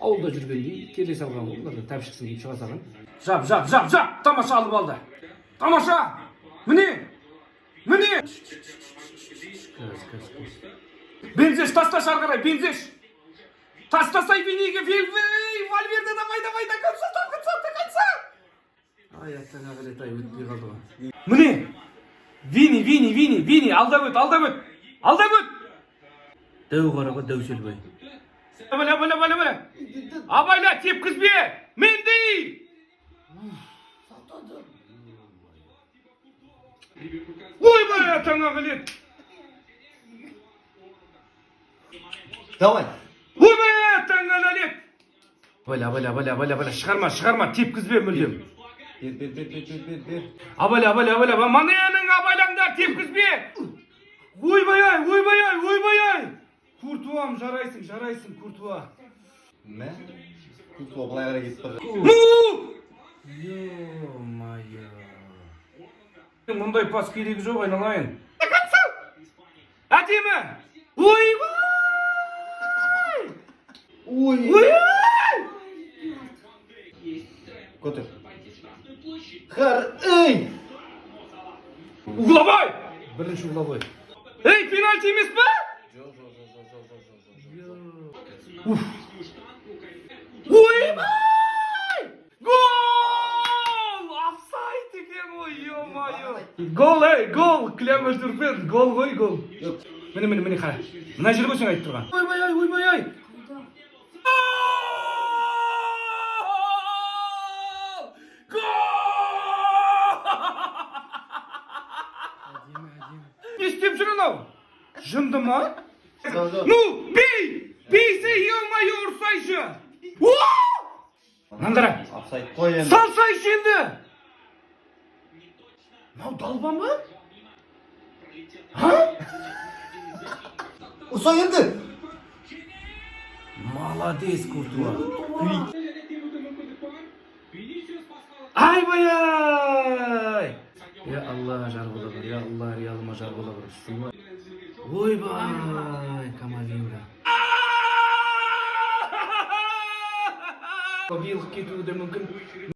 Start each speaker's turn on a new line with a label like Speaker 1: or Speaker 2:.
Speaker 1: Ауылда жүргенде келе салған ғой, олардан тәпшіксін деп шыға салған. Жап, тамаша алып алды. Тамаша! Міне! Бензеш, тасташ ары қарай, бензеш! Тастасай Виниге, Вальверде, давай, до конца! Ай, аттан ағылет, ай, өтпей қалды ғой. Міне! Вини, алдап өт! Дәу қараға дәу селбай. Абайла! Абайла, тепкізбе! Менди! Ойбай, аттан ағылет!
Speaker 2: Давай.
Speaker 1: Ойбай, аттан ағылет! Абайла, шығарма, тепкізбе мүлдем.
Speaker 2: Бер.
Speaker 1: Абайла, мананың абайлаңдар, тепкізбе! Ойбай! Куртуам, жарайсың, Куртуа.
Speaker 2: Мә? Куртуа былай қарай кетіп бара.
Speaker 1: Ну! Ё-майо. Мұндай пас керегі жоқ, айналайын. Әдемі! Ойбай!
Speaker 2: Көтір. Эй!
Speaker 1: Угловой! Бірінші угловой. Эй, пенальти емес па? Ойбай! Гол! Офсайд екен ғой, ё-майо. Гол! Клемеш Дурпен, гол ғой, гол. Міне, қара. Мына жерге сен айтып тұрған. Ойбай! Не істеп жүр анау? Жынды ма? Ну, бейсе, ё-майо, ұрсайшы! Нандара, салсайшы енді! Мынау далба ма?
Speaker 2: Ұрса енді!
Speaker 1: Молодец, Куртуа. Айбай! Я Алла, жар бола бір, я Алла, реалыма жар бола бір. Ойбай, Камавинга. Биыл кетуі де мүмкін.